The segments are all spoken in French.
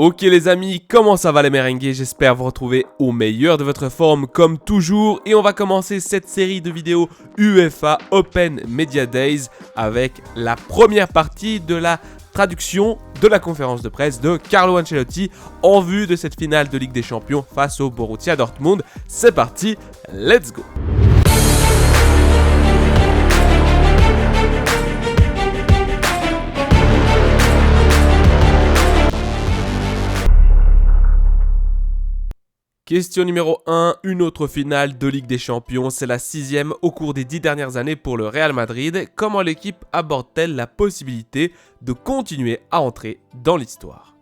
Ok les amis, comment ça va les merengues? J'espère vous retrouver au meilleur de votre forme comme toujours. Et on va commencer cette série de vidéos UEFA Open Media Days avec la première partie de la traduction de la conférence de presse de Carlo Ancelotti en vue de cette finale de Ligue des Champions face au Borussia Dortmund. C'est parti, let's go! Question numéro 1, une autre finale de Ligue des Champions, c'est la 6e au cours des 10 dernières années pour le Real Madrid. Comment l'équipe aborde-t-elle la possibilité de continuer à entrer dans l'histoire?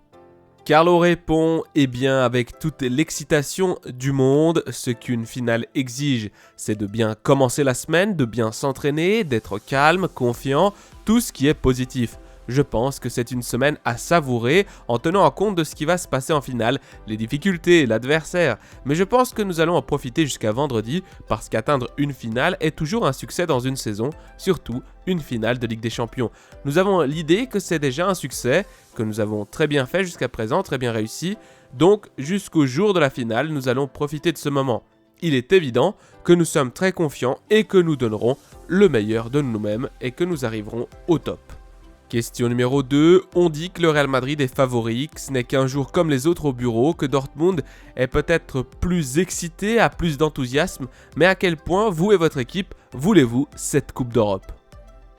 Carlo répond, eh bien avec toute l'excitation du monde, ce qu'une finale exige, c'est de bien commencer la semaine, de bien s'entraîner, d'être calme, confiant, tout ce qui est positif. Je pense que c'est une semaine à savourer en tenant en compte de ce qui va se passer en finale, les difficultés, l'adversaire. Mais je pense que nous allons en profiter jusqu'à vendredi parce qu'atteindre une finale est toujours un succès dans une saison, surtout une finale de Ligue des Champions. Nous avons l'idée que c'est déjà un succès, que nous avons très bien fait jusqu'à présent, très bien réussi. Donc jusqu'au jour de la finale, nous allons profiter de ce moment. Il est évident que nous sommes très confiants et que nous donnerons le meilleur de nous-mêmes et que nous arriverons au top. Question numéro 2, on dit que le Real Madrid est favori, que ce n'est qu'un jour comme les autres au bureau, que Dortmund est peut-être plus excité, a plus d'enthousiasme, mais à quel point vous et votre équipe voulez-vous cette Coupe d'Europe?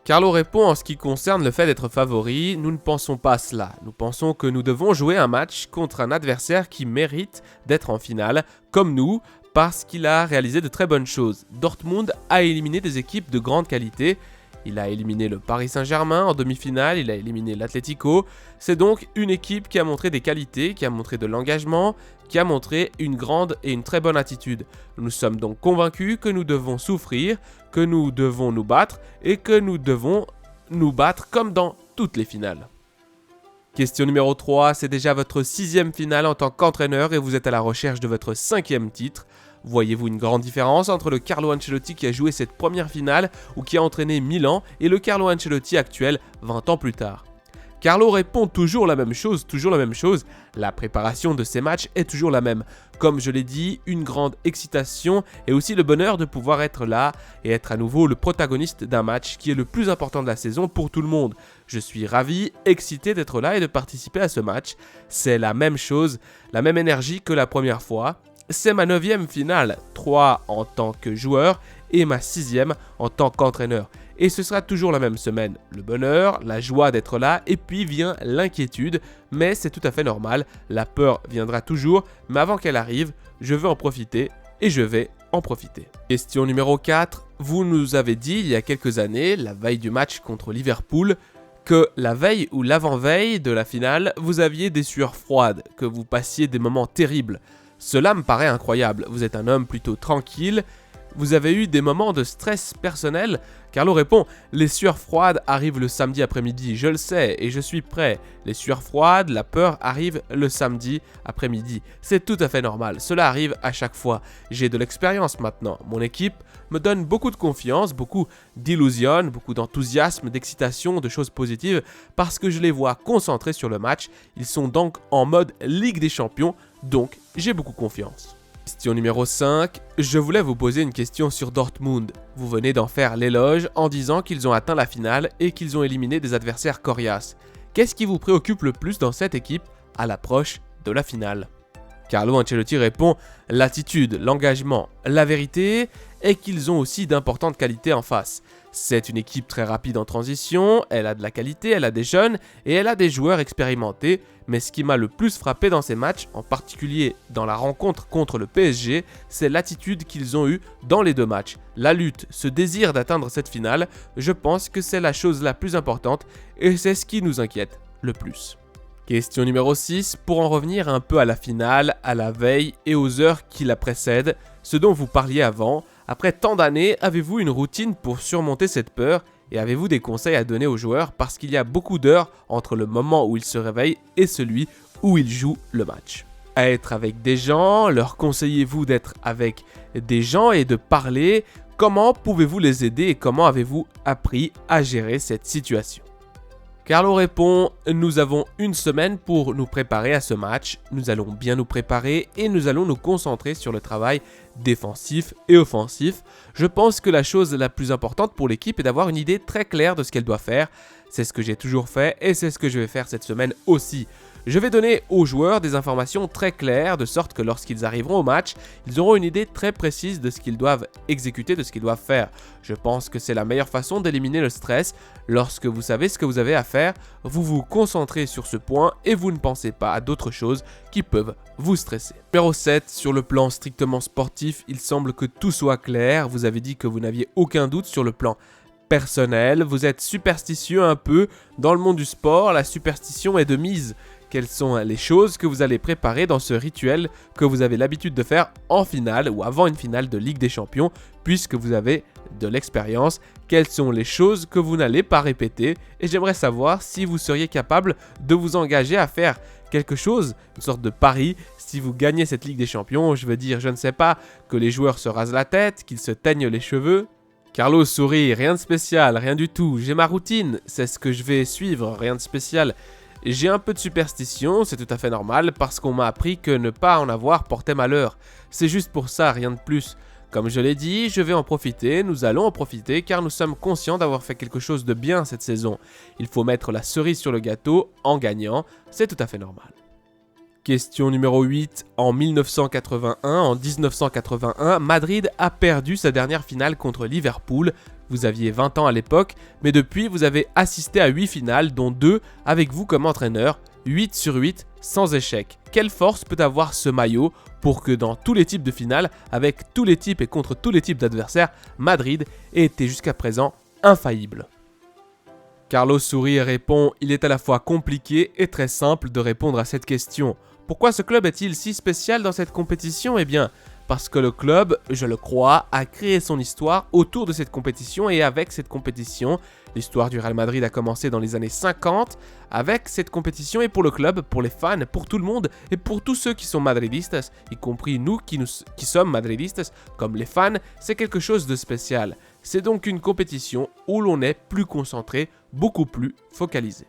Carlo répond en ce qui concerne le fait d'être favori, nous ne pensons pas à cela. Nous pensons que nous devons jouer un match contre un adversaire qui mérite d'être en finale, comme nous, parce qu'il a réalisé de très bonnes choses. Dortmund a éliminé des équipes de grande qualité. Il a éliminé le Paris Saint-Germain en demi-finale, il a éliminé l'Atlético. C'est donc une équipe qui a montré des qualités, qui a montré de l'engagement, qui a montré une grande et une très bonne attitude. Nous sommes donc convaincus que nous devons souffrir, que nous devons nous battre et que nous devons nous battre comme dans toutes les finales. Question numéro 3, c'est déjà votre 6e finale en tant qu'entraîneur et vous êtes à la recherche de votre 5e titre. Voyez-vous une grande différence entre le Carlo Ancelotti qui a joué cette première finale ou qui a entraîné Milan et le Carlo Ancelotti actuel 20 ans plus tard? Carlo répond toujours la même chose, la préparation de ces matchs est toujours la même. Comme je l'ai dit, une grande excitation et aussi le bonheur de pouvoir être là et être à nouveau le protagoniste d'un match qui est le plus important de la saison pour tout le monde. Je suis ravi, excité d'être là et de participer à ce match. C'est la même chose, la même énergie que la première fois. C'est ma 9e finale, 3 en tant que joueur et ma 6e en tant qu'entraîneur. Et ce sera toujours la même semaine. Le bonheur, la joie d'être là et puis vient l'inquiétude. Mais c'est tout à fait normal, la peur viendra toujours. Mais avant qu'elle arrive, je veux en profiter et je vais en profiter. Question numéro 4. Vous nous avez dit il y a quelques années, la veille du match contre Liverpool, que la veille ou l'avant-veille de la finale, vous aviez des sueurs froides, que vous passiez des moments terribles. Cela me paraît incroyable, vous êtes un homme plutôt tranquille, vous avez eu des moments de stress personnel? Carlo répond, les sueurs froides arrivent le samedi après-midi, je le sais et je suis prêt. Les sueurs froides, la peur arrive le samedi après-midi, c'est tout à fait normal, cela arrive à chaque fois. J'ai de l'expérience maintenant, mon équipe me donne beaucoup de confiance, beaucoup d'illusion, beaucoup d'enthousiasme, d'excitation, de choses positives, parce que je les vois concentrés sur le match, ils sont donc en mode Ligue des Champions, donc j'ai beaucoup confiance. Question numéro 5, je voulais vous poser une question sur Dortmund. Vous venez d'en faire l'éloge en disant qu'ils ont atteint la finale et qu'ils ont éliminé des adversaires coriaces. Qu'est-ce qui vous préoccupe le plus dans cette équipe à l'approche de la finale? Carlo Ancelotti répond, l'attitude, l'engagement, la vérité est qu'ils ont aussi d'importantes qualités en face. C'est une équipe très rapide en transition, elle a de la qualité, elle a des jeunes et elle a des joueurs expérimentés. Mais ce qui m'a le plus frappé dans ces matchs, en particulier dans la rencontre contre le PSG, c'est l'attitude qu'ils ont eue dans les deux matchs. La lutte, ce désir d'atteindre cette finale, je pense que c'est la chose la plus importante et c'est ce qui nous inquiète le plus. Question numéro 6, pour en revenir un peu à la finale, à la veille et aux heures qui la précèdent, ce dont vous parliez avant, après tant d'années, avez-vous une routine pour surmonter cette peur et avez-vous des conseils à donner aux joueurs parce qu'il y a beaucoup d'heures entre le moment où ils se réveillent et celui où ils jouent le match? À être avec des gens, leur conseillez-vous d'être avec des gens et de parler? Comment pouvez-vous les aider et comment avez-vous appris à gérer cette situation? Carlo répond « Nous avons une semaine pour nous préparer à ce match. Nous allons bien nous préparer et nous allons nous concentrer sur le travail défensif et offensif. Je pense que la chose la plus importante pour l'équipe est d'avoir une idée très claire de ce qu'elle doit faire. C'est ce que j'ai toujours fait et c'est ce que je vais faire cette semaine aussi. Je vais donner aux joueurs des informations très claires de sorte que lorsqu'ils arriveront au match, ils auront une idée très précise de ce qu'ils doivent exécuter, de ce qu'ils doivent faire. Je pense que c'est la meilleure façon d'éliminer le stress. Lorsque vous savez ce que vous avez à faire, vous vous concentrez sur ce point et vous ne pensez pas à d'autres choses qui peuvent vous stresser. Numéro 7, sur le plan strictement sportif, il semble que tout soit clair. Vous avez dit que vous n'aviez aucun doute sur le plan personnel. Vous êtes superstitieux un peu. Dans le monde du sport, la superstition est de mise. Quelles sont les choses que vous allez préparer dans ce rituel que vous avez l'habitude de faire en finale ou avant une finale de Ligue des Champions, puisque vous avez de l'expérience? Quelles sont les choses que vous n'allez pas répéter? Et j'aimerais savoir si vous seriez capable de vous engager à faire quelque chose, une sorte de pari, si vous gagnez cette Ligue des Champions. Je veux dire, je ne sais pas, que les joueurs se rasent la tête, qu'ils se teignent les cheveux. Carlo sourit, rien de spécial, rien du tout. J'ai ma routine, c'est ce que je vais suivre, rien de spécial. J'ai un peu de superstition, c'est tout à fait normal, parce qu'on m'a appris que ne pas en avoir portait malheur. C'est juste pour ça, rien de plus. Comme je l'ai dit, je vais en profiter, nous allons en profiter, car nous sommes conscients d'avoir fait quelque chose de bien cette saison. Il faut mettre la cerise sur le gâteau en gagnant, c'est tout à fait normal. Question numéro 8. En 1981, Madrid a perdu sa dernière finale contre Liverpool. Vous aviez 20 ans à l'époque, mais depuis vous avez assisté à 8 finales, dont 2 avec vous comme entraîneur, 8 sur 8 sans échec. Quelle force peut avoir ce maillot pour que dans tous les types de finales, avec tous les types et contre tous les types d'adversaires, Madrid ait été jusqu'à présent infaillible? Carlos sourit et répond « Il est à la fois compliqué et très simple de répondre à cette question. Pourquoi ce club est-il si spécial dans cette compétition? Eh bien, parce que le club, je le crois, a créé son histoire autour de cette compétition et avec cette compétition. L'histoire du Real Madrid a commencé dans les années 50 avec cette compétition et pour le club, pour les fans, pour tout le monde et pour tous ceux qui sont madridistas, y compris nous qui sommes madridistas, comme les fans, c'est quelque chose de spécial. C'est donc une compétition où l'on est plus concentré, beaucoup plus focalisé.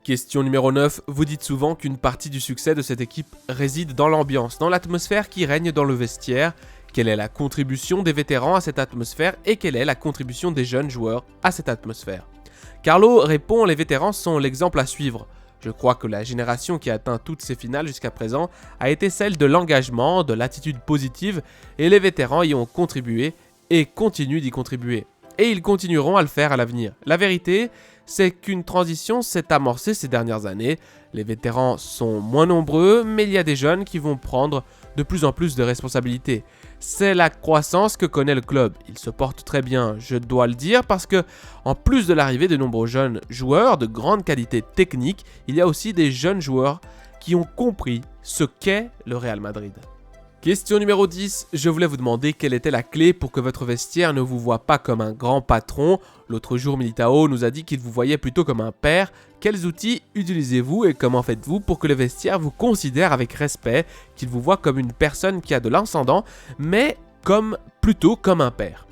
Question numéro 9, vous dites souvent qu'une partie du succès de cette équipe réside dans l'ambiance, dans l'atmosphère qui règne dans le vestiaire. Quelle est la contribution des vétérans à cette atmosphère et quelle est la contribution des jeunes joueurs à cette atmosphère? Carlo répond, les vétérans sont l'exemple à suivre. Je crois que la génération qui a atteint toutes ces finales jusqu'à présent a été celle de l'engagement, de l'attitude positive et les vétérans y ont contribué et continuent d'y contribuer. Et ils continueront à le faire à l'avenir. La vérité, c'est qu'une transition s'est amorcée ces dernières années. Les vétérans sont moins nombreux, mais il y a des jeunes qui vont prendre de plus en plus de responsabilités. C'est la croissance que connaît le club. Il se porte très bien, je dois le dire, parce que en plus de l'arrivée de nombreux jeunes joueurs de grande qualité technique, il y a aussi des jeunes joueurs qui ont compris ce qu'est le Real Madrid. Question numéro 10, je voulais vous demander quelle était la clé pour que votre vestiaire ne vous voie pas comme un grand patron. L'autre jour, Militao nous a dit qu'il vous voyait plutôt comme un père. Quels outils utilisez-vous et comment faites-vous pour que le vestiaire vous considère avec respect, qu'il vous voit comme une personne qui a de l'ascendant, mais plutôt comme un père?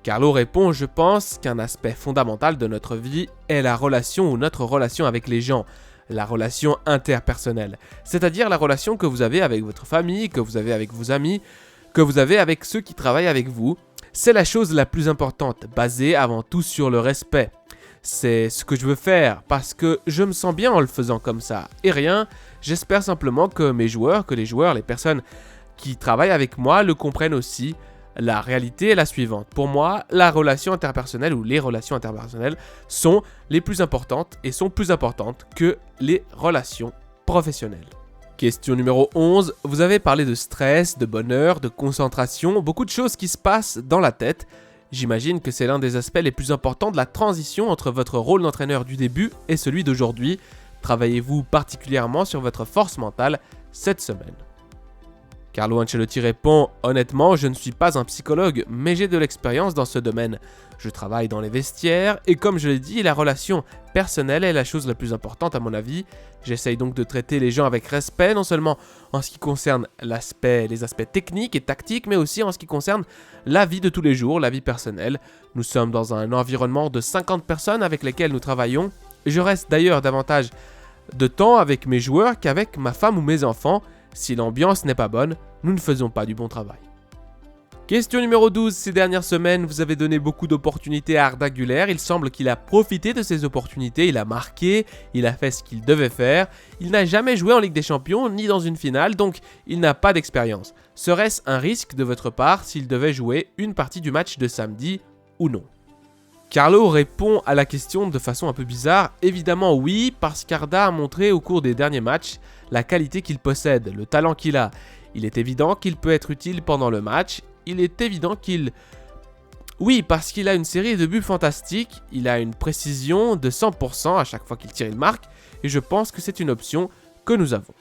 Carlo répond, je pense qu'un aspect fondamental de notre vie est la relation ou notre relation avec les gens. La relation interpersonnelle, c'est-à-dire la relation que vous avez avec votre famille, que vous avez avec vos amis, que vous avez avec ceux qui travaillent avec vous. C'est la chose la plus importante, basée avant tout sur le respect. C'est ce que je veux faire parce que je me sens bien en le faisant comme ça. Et rien, j'espère simplement que mes joueurs, les personnes qui travaillent avec moi le comprennent aussi. La réalité est la suivante. Pour moi, la relation interpersonnelle ou les relations interpersonnelles sont les plus importantes et sont plus importantes que les relations professionnelles. Question numéro 11. Vous avez parlé de stress, de bonheur, de concentration, beaucoup de choses qui se passent dans la tête. J'imagine que c'est l'un des aspects les plus importants de la transition entre votre rôle d'entraîneur du début et celui d'aujourd'hui. Travaillez-vous particulièrement sur votre force mentale cette semaine? Carlo Ancelotti répond « Honnêtement, je ne suis pas un psychologue, mais j'ai de l'expérience dans ce domaine. Je travaille dans les vestiaires et comme je l'ai dit, la relation personnelle est la chose la plus importante à mon avis. J'essaye donc de traiter les gens avec respect, non seulement en ce qui concerne les aspects techniques et tactiques, mais aussi en ce qui concerne la vie de tous les jours, la vie personnelle. Nous sommes dans un environnement de 50 personnes avec lesquelles nous travaillons Je reste d'ailleurs davantage de temps avec mes joueurs qu'avec ma femme ou mes enfants. Si l'ambiance n'est pas bonne, nous ne faisons pas du bon travail. Question numéro 12. Ces dernières semaines, vous avez donné beaucoup d'opportunités à Arda Güler. Il semble qu'il a profité de ces opportunités, il a marqué, il a fait ce qu'il devait faire. Il n'a jamais joué en Ligue des Champions ni dans une finale, donc il n'a pas d'expérience. Serait-ce un risque de votre part s'il devait jouer une partie du match de samedi ou non? Carlo répond à la question de façon un peu bizarre. Évidemment oui, parce qu'Arda a montré au cours des derniers matchs la qualité qu'il possède, le talent qu'il a. Il est évident qu'il peut être utile pendant le match. Il est évident qu'il... Oui, parce qu'il a une série de buts fantastiques, il a une précision de 100% à chaque fois qu'il tire, il marque, et je pense que c'est une option que nous avons.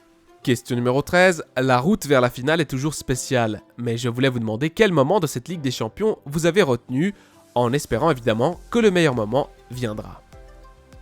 Question numéro 13. La route vers la finale est toujours spéciale, mais je voulais vous demander quel moment de cette Ligue des Champions vous avez retenu, en espérant évidemment que le meilleur moment viendra.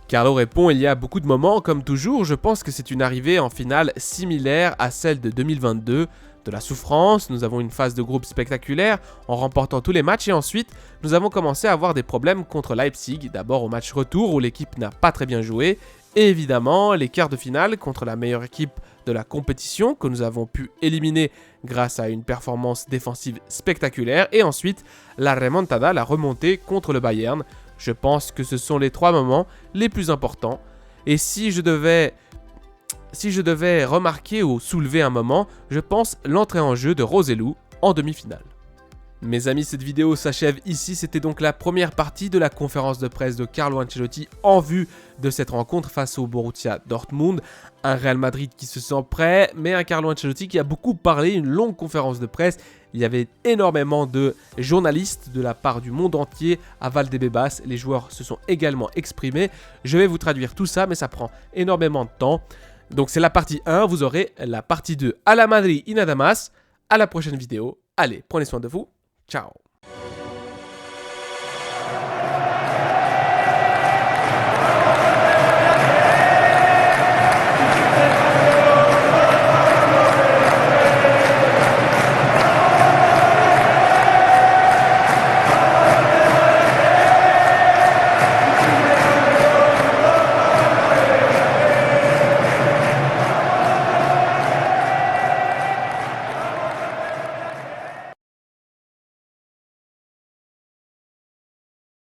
Carlo répond, il y a beaucoup de moments, comme toujours, je pense que c'est une arrivée en finale similaire à celle de 2022, de la souffrance, nous avons une phase de groupe spectaculaire en remportant tous les matchs et ensuite nous avons commencé à avoir des problèmes contre Leipzig, d'abord au match retour où l'équipe n'a pas très bien joué et évidemment les quarts de finale contre la meilleure équipe de la compétition que nous avons pu éliminer grâce à une performance défensive spectaculaire et ensuite la remontada, la remontée contre le Bayern. Je pense que ce sont les 3 moments les plus importants et si je devais remarquer ou soulever un moment, je pense l'entrée en jeu de Roselu en demi-finale. Mes amis, cette vidéo s'achève ici. C'était donc la première partie de la conférence de presse de Carlo Ancelotti en vue de cette rencontre face au Borussia Dortmund. Un Real Madrid qui se sent prêt, mais un Carlo Ancelotti qui a beaucoup parlé, une longue conférence de presse. Il y avait énormément de journalistes de la part du monde entier à Valdebebas. Les joueurs se sont également exprimés. Je vais vous traduire tout ça, mais ça prend énormément de temps. Donc c'est la partie 1, vous aurez la partie 2 à la Madrid y nada más. À la prochaine vidéo. Allez, prenez soin de vous. Ciao.